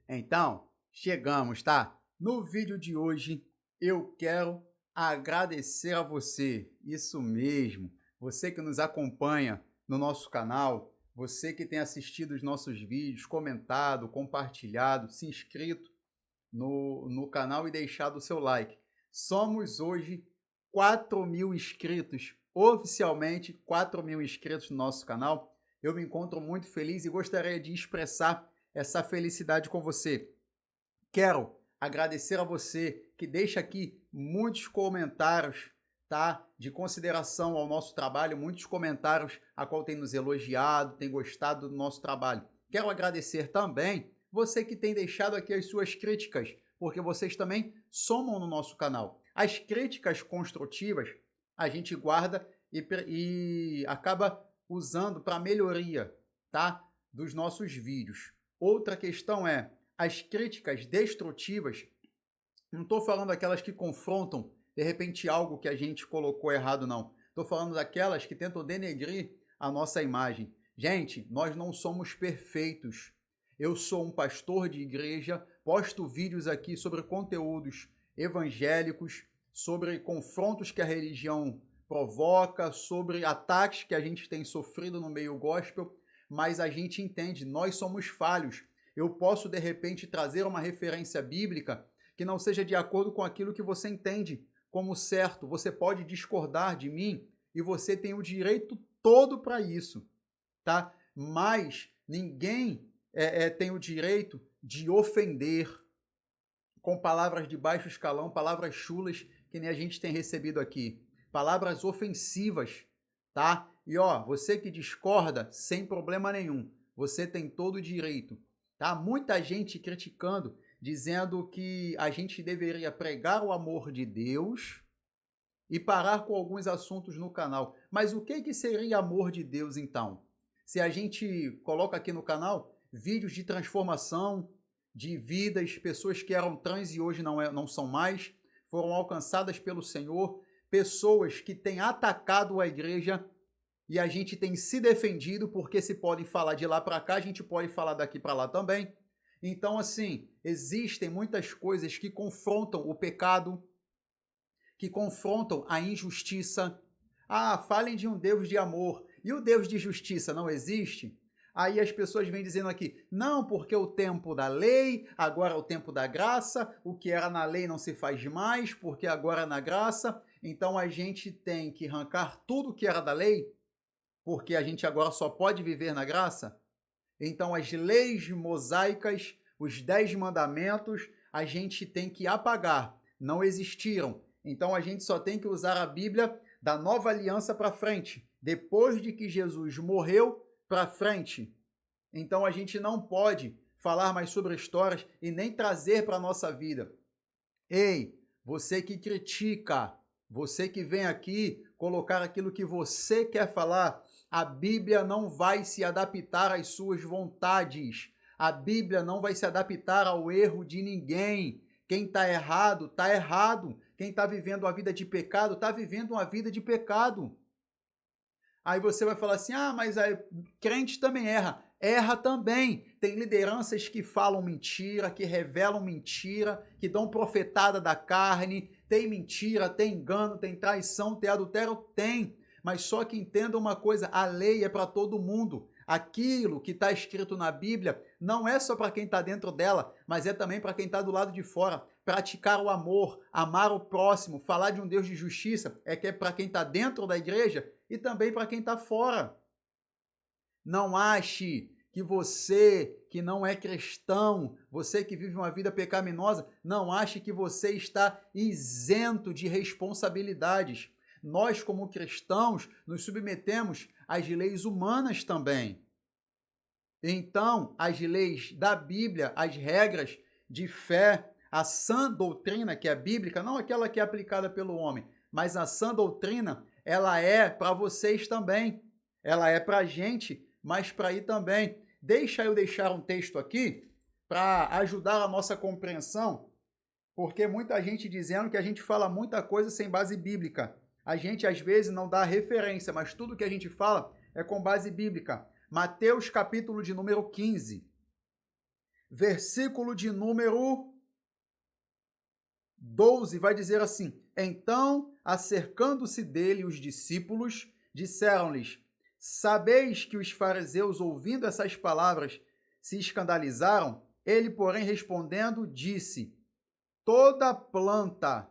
Então, chegamos, tá? No vídeo de hoje, eu quero agradecer a você, isso mesmo, você que nos acompanha no nosso canal, você que tem assistido os nossos vídeos, comentado, compartilhado, se inscrito no canal e deixado o seu like. Somos hoje 4.000 inscritos, oficialmente 4.000 inscritos no nosso canal. Eu me encontro muito feliz e gostaria de expressar essa felicidade com você. Quero agradecer a você que deixa aqui muitos comentários, tá? De consideração ao nosso trabalho, muitos comentários a qual tem nos elogiado, tem gostado do nosso trabalho. Quero agradecer também você que tem deixado aqui as suas críticas, porque vocês também somam no nosso canal. As críticas construtivas a gente guarda e acaba usando para melhoria, tá? Dos nossos vídeos. Outra questão é as críticas destrutivas, não estou falando daquelas que confrontam, de repente, algo que a gente colocou errado, não. Estou falando daquelas que tentam denegrir a nossa imagem. Gente, nós não somos perfeitos. Eu sou um pastor de igreja, posto vídeos aqui sobre conteúdos evangélicos, sobre confrontos que a religião provoca, sobre ataques que a gente tem sofrido no meio gospel, mas a gente entende, nós somos falhos. Eu posso, de repente, trazer uma referência bíblica que não seja de acordo com aquilo que você entende como certo. Você pode discordar de mim e você tem o direito todo para isso, tá? Mas ninguém tem o direito de ofender com palavras de baixo escalão, palavras chulas que nem a gente tem recebido aqui. Palavras ofensivas, tá? E ó, você que discorda, sem problema nenhum, você tem todo o direito, tá? Muita gente criticando, dizendo que a gente deveria pregar o amor de Deus e parar com alguns assuntos no canal. Mas o que seria amor de Deus, então? Se a gente coloca aqui no canal vídeos de transformação de vidas, pessoas que eram trans e hoje não são mais, foram alcançadas pelo Senhor, pessoas que têm atacado a igreja e a gente tem se defendido, porque se podem falar de lá para cá, a gente pode falar daqui para lá também. Então, assim, existem muitas coisas que confrontam o pecado, que confrontam a injustiça. Ah, falem de um Deus de amor. E o Deus de justiça não existe? Aí as pessoas vêm dizendo aqui, não, porque o tempo da lei, agora é o tempo da graça, o que era na lei não se faz mais, porque agora é na graça. Então a gente tem que arrancar tudo que era da lei, porque a gente agora só pode viver na graça? Então, as leis mosaicas, os 10 mandamentos, a gente tem que apagar. Não existiram. Então, a gente só tem que usar a Bíblia da nova aliança para frente. Depois de que Jesus morreu, para frente. Então, a gente não pode falar mais sobre histórias e nem trazer para a nossa vida. Ei, você que critica, você que vem aqui colocar aquilo que você quer falar, a Bíblia não vai se adaptar às suas vontades. A Bíblia não vai se adaptar ao erro de ninguém. Quem está errado, está errado. Quem está vivendo uma vida de pecado, está vivendo uma vida de pecado. Aí você vai falar assim, ah, mas aí, crente também erra. Erra também. Tem lideranças que falam mentira, que revelam mentira, que dão profetada da carne. Tem mentira, tem engano, tem traição, tem adultério? Tem. Mas só que entenda uma coisa, a lei é para todo mundo. Aquilo que está escrito na Bíblia não é só para quem está dentro dela, mas é também para quem está do lado de fora. Praticar o amor, amar o próximo, falar de um Deus de justiça, é que é para quem está dentro da igreja e também para quem está fora. Não ache que você que não é cristão, você que vive uma vida pecaminosa, não ache que você está isento de responsabilidades. Nós, como cristãos, nos submetemos às leis humanas também. Então, as leis da Bíblia, as regras de fé, a sã doutrina que é bíblica, não aquela que é aplicada pelo homem, mas a sã doutrina, ela é para vocês também. Ela é para a gente, mas para aí também. Deixa eu deixar um texto aqui para ajudar a nossa compreensão, porque muita gente dizendo que a gente fala muita coisa sem base bíblica. A gente às vezes não dá referência, mas tudo que a gente fala é com base bíblica. Mateus capítulo de número 15, versículo de número 12, vai dizer assim: Então, acercando-se dele os discípulos, disseram-lhes: Sabeis que os fariseus, ouvindo essas palavras, se escandalizaram? Ele, porém, respondendo, disse: Toda planta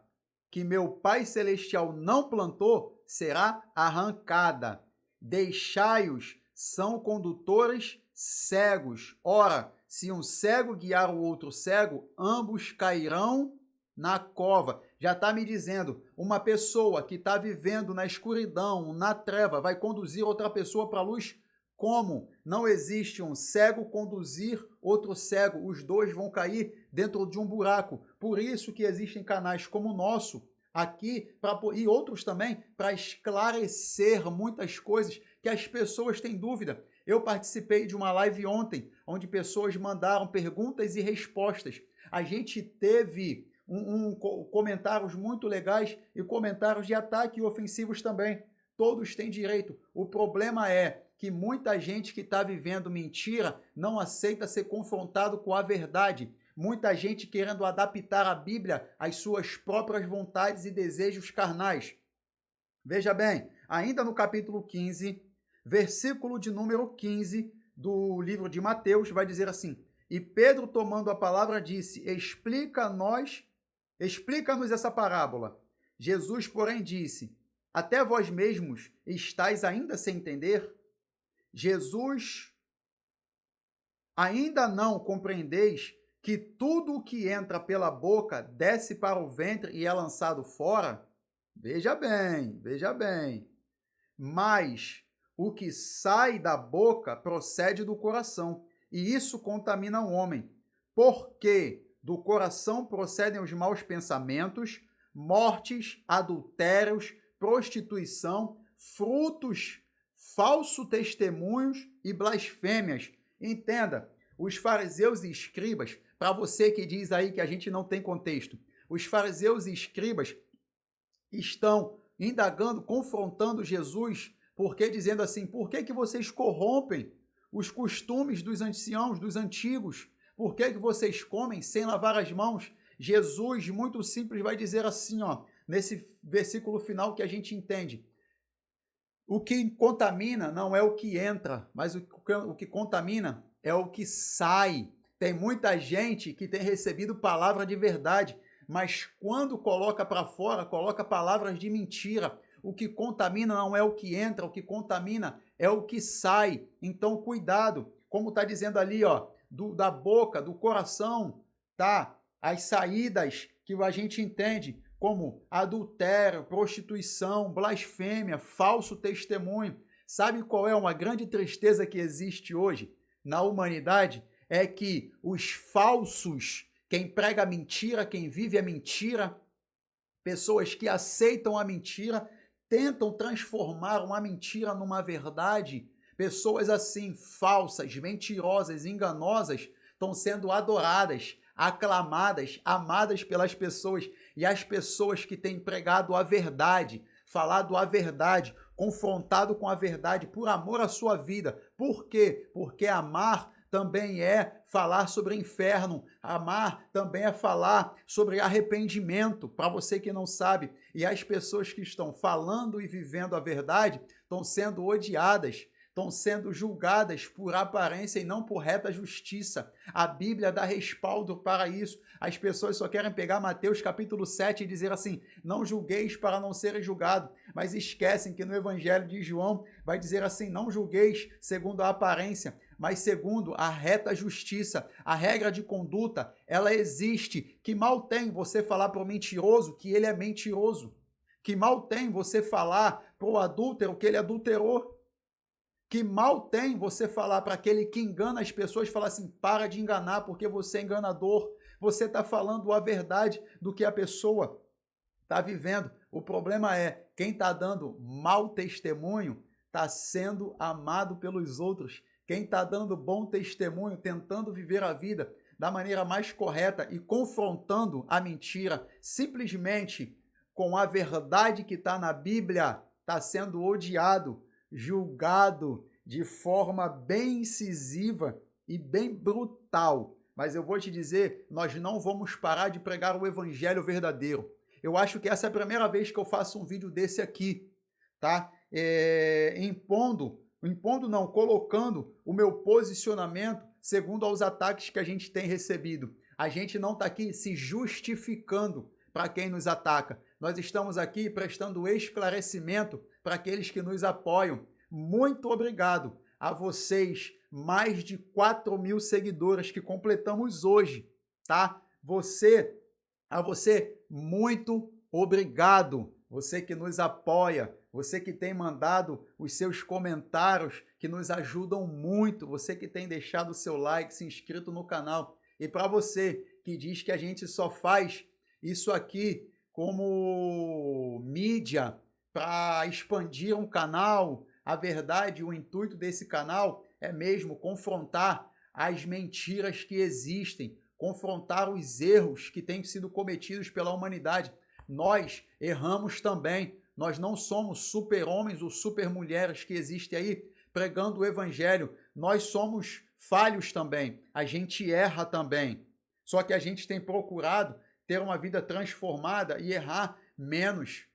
que meu Pai Celestial não plantou será arrancada. Deixai-os, são condutores cegos. Ora, se um cego guiar o outro cego, ambos cairão na cova. Já está me dizendo, uma pessoa que está vivendo na escuridão, na treva, vai conduzir outra pessoa para a luz? Como? Não existe um cego conduzir outro cego, os dois vão cair dentro de um buraco. Por isso que existem canais como o nosso aqui e outros também para esclarecer muitas coisas que as pessoas têm dúvida. Eu participei de uma live ontem, onde pessoas mandaram perguntas e respostas. A gente teve comentários muito legais e comentários de ataque e ofensivos também. Todos têm direito. O problema é que muita gente que está vivendo mentira não aceita ser confrontado com a verdade. Muita gente querendo adaptar a Bíblia às suas próprias vontades e desejos carnais. Veja bem, ainda no capítulo 15, versículo de número 15 do livro de Mateus, vai dizer assim: E Pedro, tomando a palavra, disse: Explica-nos essa parábola. Jesus, porém, disse: Até vós mesmos estáis ainda sem entender? Jesus, ainda não compreendeis que tudo o que entra pela boca desce para o ventre e é lançado fora? Veja bem, veja bem. Mas o que sai da boca procede do coração, e isso contamina o homem. Porque do coração procedem os maus pensamentos, mortes, adultérios, prostituição, frutos, falsos testemunhos e blasfêmias. Entenda, os fariseus e escribas, para você que diz aí que a gente não tem contexto, os fariseus e escribas estão indagando, confrontando Jesus, porque dizendo assim: por que vocês corrompem os costumes dos anciãos, dos antigos? Por que vocês comem sem lavar as mãos? Jesus, muito simples, vai dizer assim, ó, nesse versículo final que a gente entende: o que contamina não é o que entra, mas o que contamina é o que sai. Tem muita gente que tem recebido palavra de verdade, mas quando coloca para fora, coloca palavras de mentira. O que contamina não é o que entra, o que contamina é o que sai. Então, cuidado, como está dizendo ali, ó, da boca, do coração, tá? As saídas que a gente entende como adultério, prostituição, blasfêmia, falso testemunho. Sabe qual é uma grande tristeza que existe hoje na humanidade? É que os falsos, quem prega a mentira, quem vive a mentira, pessoas que aceitam a mentira, tentam transformar uma mentira numa verdade. Pessoas assim, falsas, mentirosas, enganosas, estão sendo adoradas, aclamadas, amadas pelas pessoas. E as pessoas que têm pregado a verdade, falado a verdade, confrontado com a verdade por amor à sua vida. Por quê? Porque amar também é falar sobre inferno, amar também é falar sobre arrependimento, para você que não sabe. E as pessoas que estão falando e vivendo a verdade estão sendo odiadas, estão sendo julgadas por aparência e não por reta justiça. A Bíblia dá respaldo para isso. As pessoas só querem pegar Mateus capítulo 7 e dizer assim: não julgueis para não serem julgados, mas esquecem que no Evangelho de João vai dizer assim: não julgueis segundo a aparência, mas segundo a reta justiça. A regra de conduta, ela existe. Que mal tem você falar para o mentiroso que ele é mentiroso? Que mal tem você falar para o adúltero que ele adulterou? Que mal tem você falar para aquele que engana as pessoas, falar assim: para de enganar porque você é enganador. Você está falando a verdade do que a pessoa está vivendo. O problema é, quem está dando mau testemunho está sendo amado pelos outros. Quem está dando bom testemunho, tentando viver a vida da maneira mais correta e confrontando a mentira, simplesmente com a verdade que está na Bíblia, está sendo odiado, julgado de forma bem incisiva e bem brutal. mas eu vou te dizer, nós não vamos parar de pregar o evangelho verdadeiro. Eu acho que essa é a primeira vez que eu faço um vídeo desse aqui, tá? Impondo não, colocando o meu posicionamento segundo aos ataques que a gente tem recebido. A gente não está aqui se justificando para quem nos ataca. Nós estamos aqui prestando esclarecimento para aqueles que nos apoiam. Muito obrigado a vocês, mais de 4.000 seguidores que completamos hoje, tá? A você, muito obrigado. Você que nos apoia, você que tem mandado os seus comentários, que nos ajudam muito, você que tem deixado o seu like, se inscrito no canal. E para você que diz que a gente só faz isso aqui como mídia para expandir um canal, a verdade, o intuito desse canal é mesmo confrontar as mentiras que existem, confrontar os erros que têm sido cometidos pela humanidade. Nós erramos também, nós não somos super-homens ou super-mulheres que existem aí pregando o evangelho, nós somos falhos também, a gente erra também, só que a gente tem procurado ter uma vida transformada e errar menos.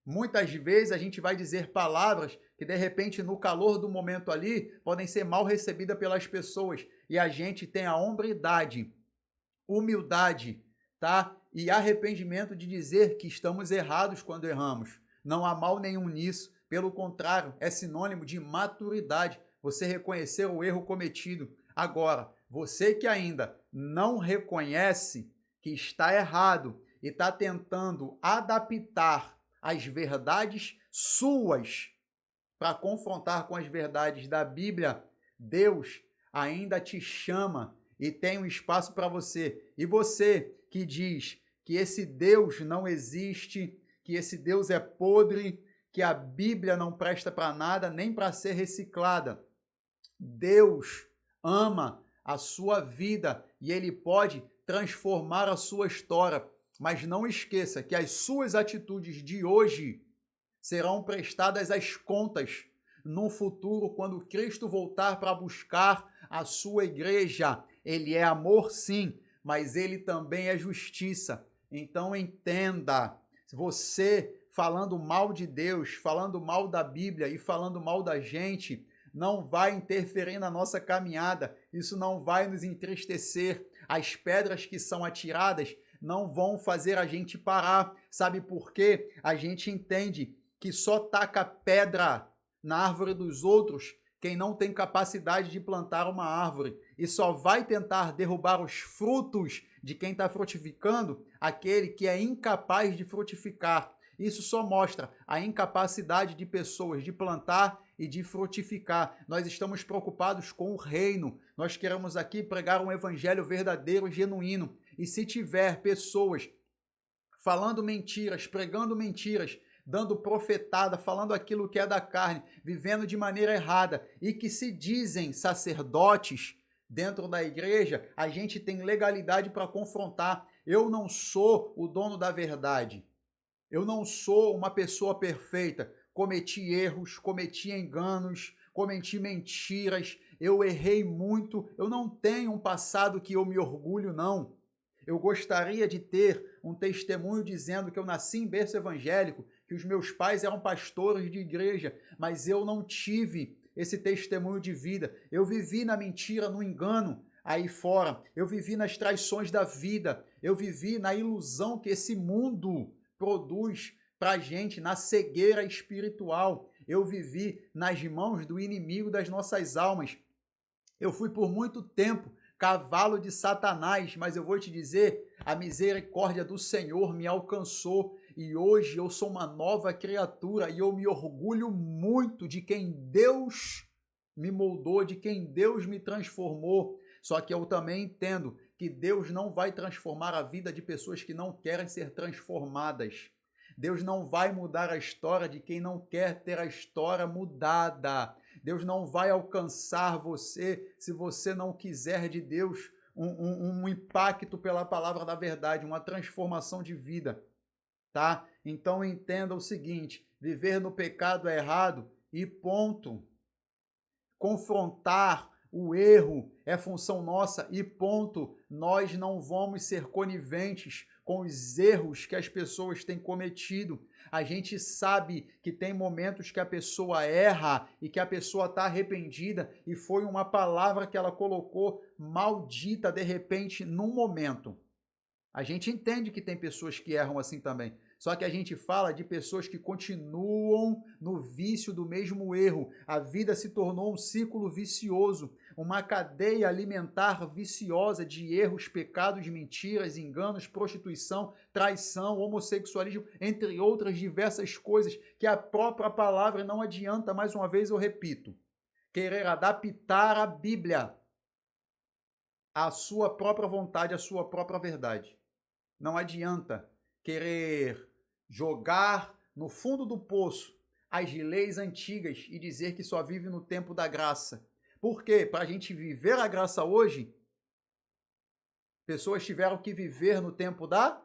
Muitas vezes a gente vai dizer palavras que de repente no calor do momento ali podem ser mal recebidas pelas pessoas e a gente tem a hombridade, humildade, tá? E arrependimento de dizer que estamos errados quando erramos. Não há mal nenhum nisso, pelo contrário, é sinônimo de maturidade, você reconhecer o erro cometido. Agora, você que ainda não reconhece que está errado e está tentando adaptar as verdades suas para confrontar com as verdades da Bíblia, Deus ainda te chama e tem um espaço para você. E você que diz que esse Deus não existe, que esse Deus é podre, que a Bíblia não presta para nada, nem para ser reciclada. Deus ama a sua vida e Ele pode transformar a sua história. Mas não esqueça que as suas atitudes de hoje serão prestadas as contas no futuro, quando Cristo voltar para buscar a sua igreja. Ele é amor, sim, mas ele também é justiça. Então entenda, você falando mal de Deus, falando mal da Bíblia e falando mal da gente, não vai interferir na nossa caminhada, isso não vai nos entristecer. As pedras que são atiradas não vão fazer a gente parar. Sabe por quê? A gente entende que só taca pedra na árvore dos outros quem não tem capacidade de plantar uma árvore, e só vai tentar derrubar os frutos de quem está frutificando aquele que é incapaz de frutificar. Isso só mostra a incapacidade de pessoas de plantar e de frutificar. Nós estamos preocupados com o reino. Nós queremos aqui pregar um evangelho verdadeiro e genuíno. E se tiver pessoas falando mentiras, pregando mentiras, dando profetada, falando aquilo que é da carne, vivendo de maneira errada e que se dizem sacerdotes dentro da igreja, a gente tem legalidade para confrontar. Eu não sou o dono da verdade. Eu não sou uma pessoa perfeita. Cometi erros, cometi enganos, cometi mentiras, eu errei muito. Eu não tenho um passado que eu me orgulho, não. Eu gostaria de ter um testemunho dizendo que eu nasci em berço evangélico, que os meus pais eram pastores de igreja, mas eu não tive esse testemunho de vida. Eu vivi na mentira, no engano aí fora. Eu vivi nas traições da vida. Eu vivi na ilusão que esse mundo produz para a gente, na cegueira espiritual. Eu vivi nas mãos do inimigo das nossas almas. Eu fui por muito tempo cavalo de Satanás, mas eu vou te dizer, a misericórdia do Senhor me alcançou e hoje eu sou uma nova criatura e eu me orgulho muito de quem Deus me moldou, de quem Deus me transformou. Só que eu também entendo que Deus não vai transformar a vida de pessoas que não querem ser transformadas. Deus não vai mudar a história de quem não quer ter a história mudada. Deus não vai alcançar você se você não quiser de Deus um impacto pela palavra da verdade, uma transformação de vida, tá? Então entenda o seguinte, viver no pecado é errado e ponto. Confrontar o erro é função nossa e ponto. nós não vamos ser coniventes com os erros que as pessoas têm cometido. A gente sabe que tem momentos que a pessoa erra e que a pessoa está arrependida e foi uma palavra que ela colocou maldita de repente num momento. A gente entende que tem pessoas que erram assim também. Só que a gente fala de pessoas que continuam no vício do mesmo erro. A vida se tornou um ciclo vicioso, uma cadeia alimentar viciosa de erros, pecados, mentiras, enganos, prostituição, traição, homossexualismo, entre outras diversas coisas que a própria palavra não adianta, mais uma vez eu repito, querer adaptar a Bíblia à sua própria vontade, à sua própria verdade. Não adianta querer jogar no fundo do poço as leis antigas e dizer que só vive no tempo da graça. Por quê? Para a gente viver a graça hoje, pessoas tiveram que viver no tempo da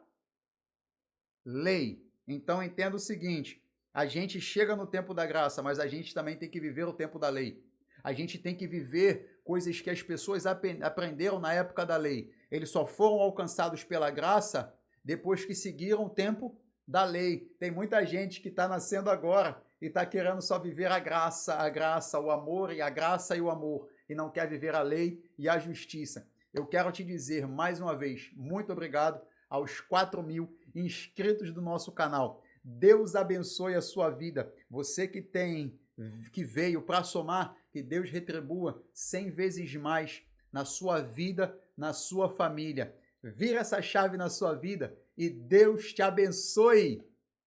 lei. Então entenda o seguinte, a gente chega no tempo da graça, mas a gente também tem que viver o tempo da lei. A gente tem que viver coisas que as pessoas aprenderam na época da lei. Eles só foram alcançados pela graça depois que seguiram o tempo da lei. Tem muita gente que está nascendo agora e está querendo só viver a graça, o amor e a graça e o amor, e não quer viver a lei e a justiça. Eu quero te dizer mais uma vez, muito obrigado aos 4.000 inscritos do nosso canal. Deus abençoe a sua vida. Você que veio para somar, que Deus retribua 100 vezes mais na sua vida, na sua família. Vira essa chave na sua vida e Deus te abençoe.